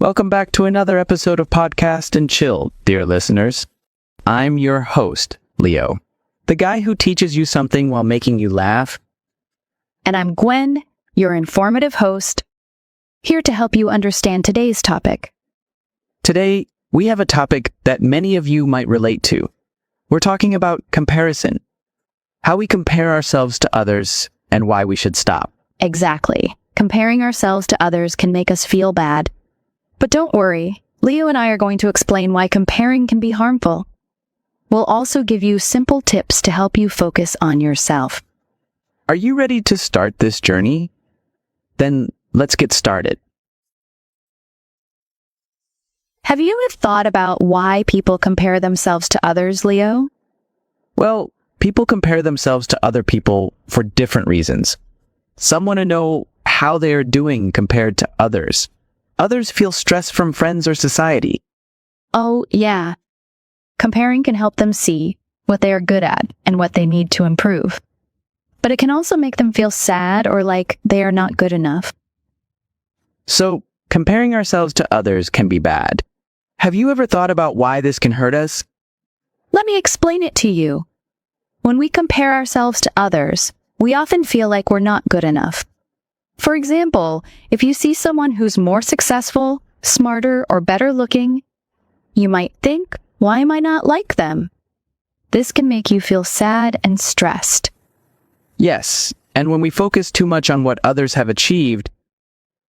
Welcome back to another episode of Podcast and Chill, dear listeners. I'm your host, Leo, the guy who teaches you something while making you laugh. And I'm Gwen, your informative host, here to help you understand today's topic. Today, we have a topic that many of you might relate to. We're talking about comparison, how we compare ourselves to others, and why we should stop. Exactly. Comparing ourselves to others can make us feel bad. But don't worry, Leo and I are going to explain why comparing can be harmful. We'll also give you simple tips to help you focus on yourself. Are you ready to start this journey? Then let's get started. Have you ever thought about why people compare themselves to others, Leo? Well, people compare themselves to other people for different reasons. Some want to know how they are doing compared to others. Others feel stress from friends or society. Oh, yeah. Comparing can help them see what they are good at and what they need to improve. But it can also make them feel sad or like they are not good enough. So, comparing ourselves to others can be bad. Have you ever thought about why this can hurt us? Let me explain it to you. When we compare ourselves to others, we often feel like we're not good enough. For example, if you see someone who's more successful, smarter, or better looking, you might think, why am I not like them? This can make you feel sad and stressed. Yes, and when we focus too much on what others have achieved,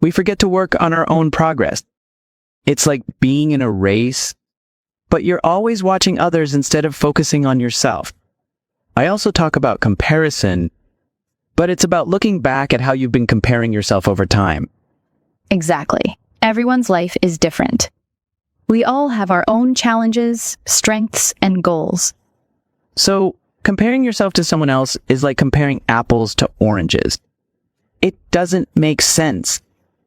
we forget to work on our own progress. It's like being in a race, but you're always watching others instead of focusing on yourself. I also talk about comparison, but it's about looking back at how you've been comparing yourself over time. Exactly. Everyone's life is different. We all have our own challenges, strengths, and goals. So, comparing yourself to someone else is like comparing apples to oranges. It doesn't make sense.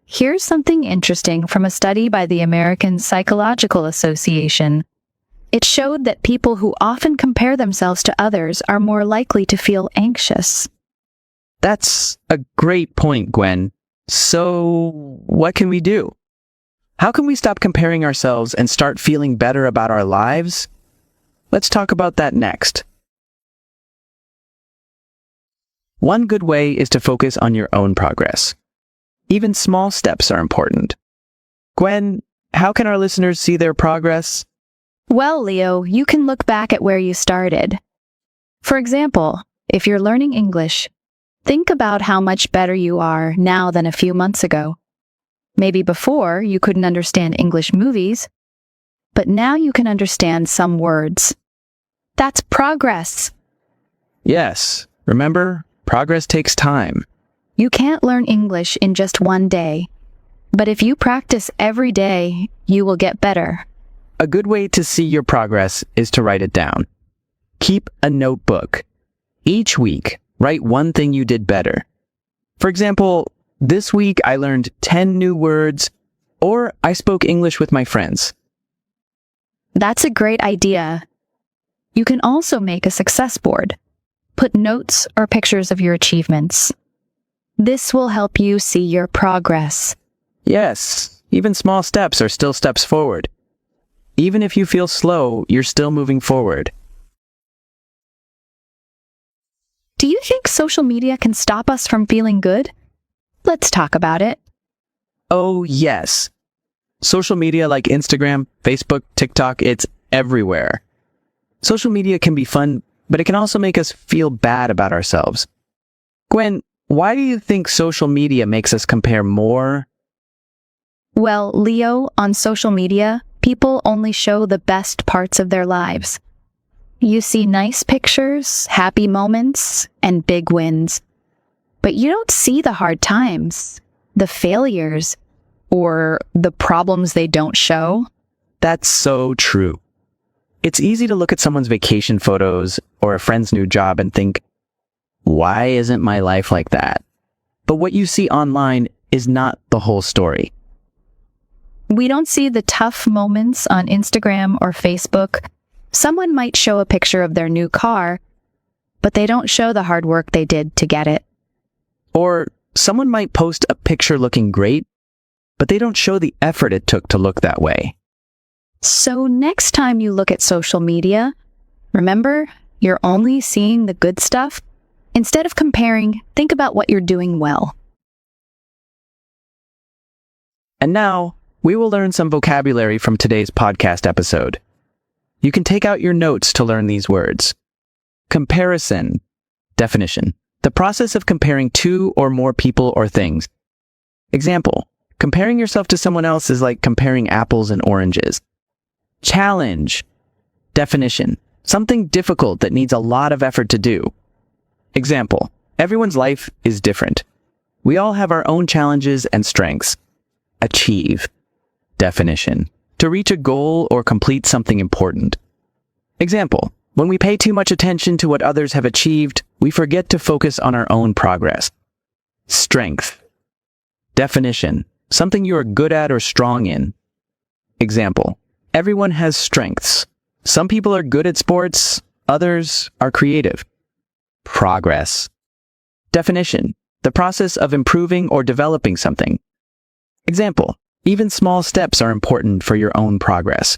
Here's something interesting from a study by the American Psychological Association. It showed that people who often compare themselves to others are more likely to feel anxious. That's a great point, Gwen. So, what can we do? How can we stop comparing ourselves and start feeling better about our lives? Let's talk about that next. One good way is to focus on your own progress. Even small steps are important. Gwen, how can our listeners see their progress? Well, Leo, you can look back at where you started. For example, if you're learning English, think about how much better you are now than a few months ago. Maybe before you couldn't understand English movies, but now you can understand some words. That's progress. Yes, remember, progress takes time. You can't learn English in just one day, but if you practice every day, you will get better. A good way to see your progress is to write it down. Keep a notebook. Each week, write one thing you did better. For example, this week I learned 10 new words, or I spoke English with my friends. That's a great idea. You can also make a success board. Put notes or pictures of your achievements. This will help you see your progress. Yes, even small steps are still steps forward. Even if you feel slow, you're still moving forward. Do you think social media can stop us from feeling good? Let's talk about it. Oh, yes. Social media like Instagram, Facebook, TikTok, it's everywhere. Social media can be fun, but it can also make us feel bad about ourselves. Gwen, why do you think social media makes us compare more? Well, Leo, on social media, people only show the best parts of their lives. You see nice pictures, happy moments, and big wins. But you don't see the hard times, the failures, or the problems they don't show. That's so true. It's easy to look at someone's vacation photos or a friend's new job and think, why isn't my life like that? But what you see online is not the whole story. We don't see the tough moments on Instagram or Facebook. Someone might show a picture of their new car, but they don't show the hard work they did to get it. Or someone might post a picture looking great, but they don't show the effort it took to look that way. So next time you look at social media, remember, you're only seeing the good stuff. Instead of comparing, think about what you're doing well. And now, we will learn some vocabulary from today's podcast episode. You can take out your notes to learn these words. Comparison. Definition. The process of comparing two or more people or things. Example. Comparing yourself to someone else is like comparing apples and oranges. Challenge. Definition. Something difficult that needs a lot of effort to do. Example. Everyone's life is different. We all have our own challenges and strengths. Achieve. Definition. To reach a goal or complete something important. Example. When we pay too much attention to what others have achieved, we forget to focus on our own progress. Strength. Definition. Something you are good at or strong in. Example. Everyone has strengths. Some people are good at sports, others are creative. Progress. Definition. The process of improving or developing something. Example. Even small steps are important for your own progress.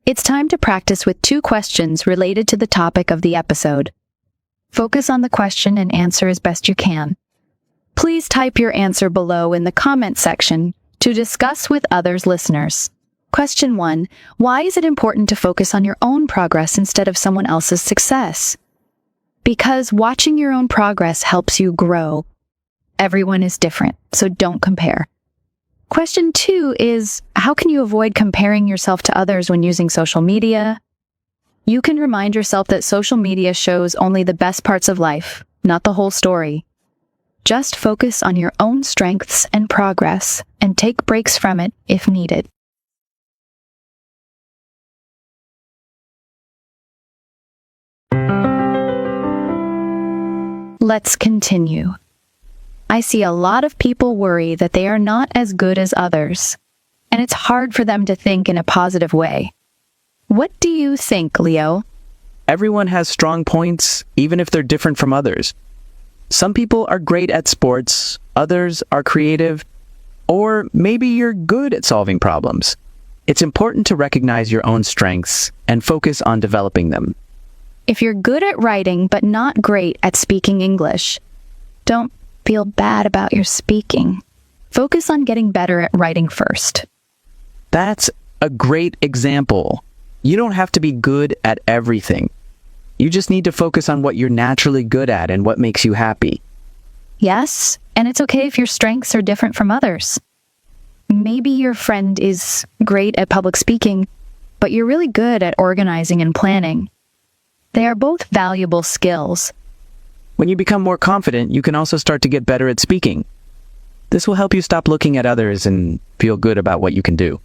It's time to practice with 2 questions related to the topic of the episode. Focus on the question and answer as best you can. Please type your answer below in the comment section to discuss with others listeners. Question 1. Why is it important to focus on your own progress instead of someone else's success? Because watching your own progress helps you grow. Everyone is different, so don't compare. Question 2 is, how can you avoid comparing yourself to others when using social media? You can remind yourself that social media shows only the best parts of life, not the whole story. Just focus on your own strengths and progress, and take breaks from it if needed. Let's continue. I see a lot of people worry that they are not as good as others, and it's hard for them to think in a positive way. What do you think, Leo? Everyone has strong points, even if they're different from others. Some people are great at sports, others are creative, or maybe you're good at solving problems. It's important to recognize your own strengths and focus on developing them. If you're good at writing but not great at speaking English, don't feel bad about your speaking. Focus on getting better at writing first. That's a great example. You don't have to be good at everything. You just need to focus on what you're naturally good at and what makes you happy. Yes, and it's okay if your strengths are different from others. Maybe your friend is great at public speaking, but you're really good at organizing and planning. They are both valuable skills. When you become more confident, you can also start to get better at speaking. This will help you stop looking at others and feel good about what you can do.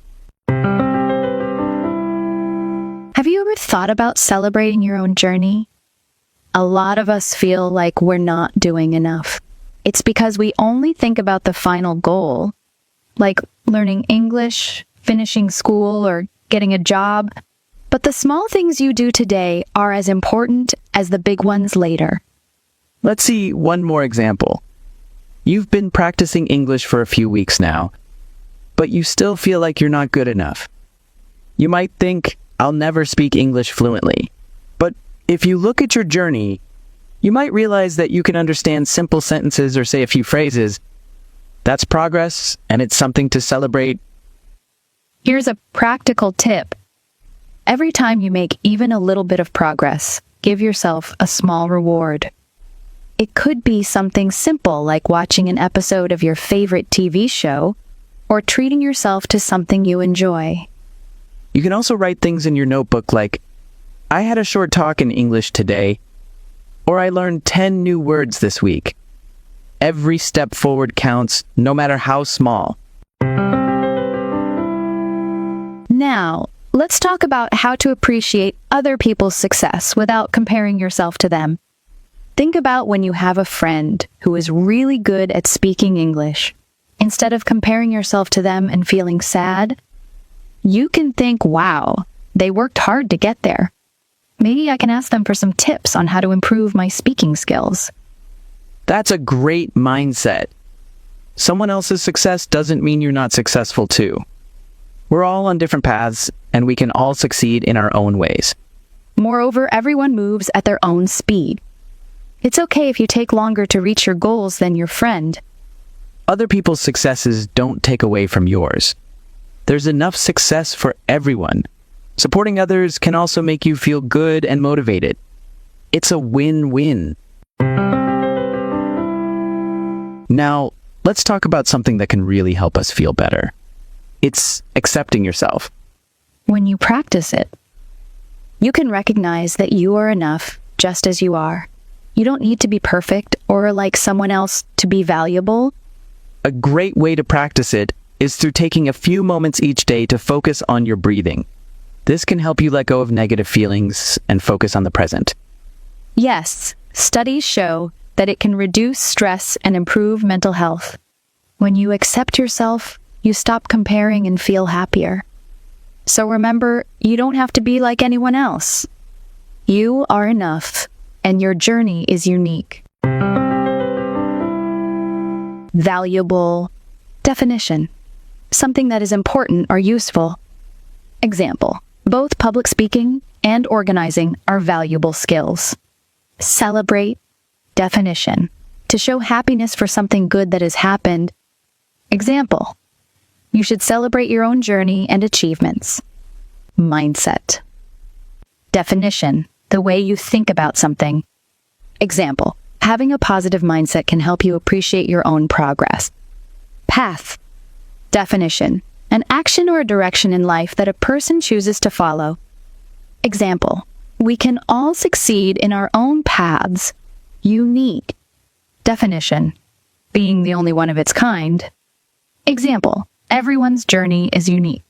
Have you ever thought about celebrating your own journey? A lot of us feel like we're not doing enough. It's because we only think about the final goal, like learning English, finishing school, or getting a job. But the small things you do today are as important as the big ones later. Let's see one more example. You've been practicing English for a few weeks now, but you still feel like you're not good enough. You might think, I'll never speak English fluently. But if you look at your journey, you might realize that you can understand simple sentences or say a few phrases. That's progress, and it's something to celebrate. Here's a practical tip. Every time you make even a little bit of progress, give yourself a small reward. It could be something simple like watching an episode of your favorite TV show or treating yourself to something you enjoy. You can also write things in your notebook like, I had a short talk in English today, or I learned 10 new words this week. Every step forward counts, no matter how small. Now, let's talk about how to appreciate other people's success without comparing yourself to them. Think about when you have a friend who is really good at speaking English. Instead of comparing yourself to them and feeling sad, you can think, wow, they worked hard to get there. Maybe I can ask them for some tips on how to improve my speaking skills. That's a great mindset. Someone else's success doesn't mean you're not successful too. We're all on different paths, and we can all succeed in our own ways. Moreover, everyone moves at their own speed. It's okay if you take longer to reach your goals than your friend. Other people's successes don't take away from yours. There's enough success for everyone. Supporting others can also make you feel good and motivated. It's a win-win. Now, let's talk about something that can really help us feel better. It's accepting yourself. When you practice it, you can recognize that you are enough just as you are. You don't need to be perfect or like someone else to be valuable. A great way to practice it is through taking a few moments each day to focus on your breathing. This can help you let go of negative feelings and focus on the present. Yes, studies show that it can reduce stress and improve mental health. When you accept yourself, you stop comparing and feel happier. So remember, you don't have to be like anyone else. You are enough, and your journey is unique. Valuable. Definition. Something that is important or useful. Example. Both public speaking and organizing are valuable skills. Celebrate. Definition. To show happiness for something good that has happened. Example. You should celebrate your own journey and achievements. Mindset. Definition. The way you think about something. Example. Having a positive mindset can help you appreciate your own progress. Path. Definition. An action or a direction in life that a person chooses to follow. Example. We can all succeed in our own paths. Unique. Definition. Being the only one of its kind. Example. Everyone's journey is unique.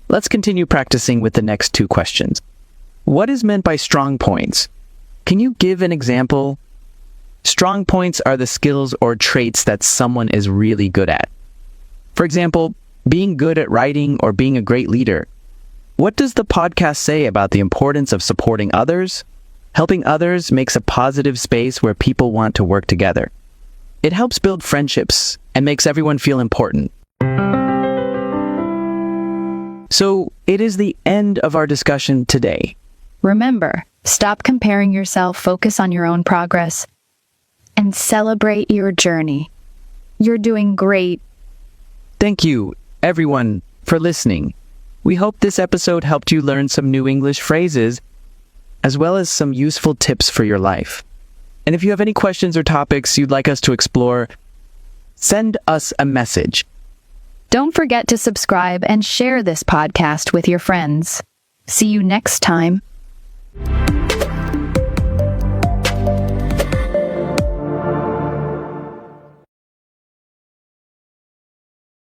Let's continue practicing with the next two questions. What is meant by strong points? Can you give an example? Strong points are the skills or traits that someone is really good at. For example, being good at writing or being a great leader. What does the podcast say about the importance of supporting others? Helping others makes a positive space where people want to work together. It helps build friendships and makes everyone feel important. So, it is the end of our discussion today. Remember, stop comparing yourself, focus on your own progress, and celebrate your journey. You're doing great. Thank you, everyone, for listening. We hope this episode helped you learn some new English phrases, as well as some useful tips for your life. And if you have any questions or topics you'd like us to explore, send us a message. Don't forget to subscribe and share this podcast with your friends. See you next time.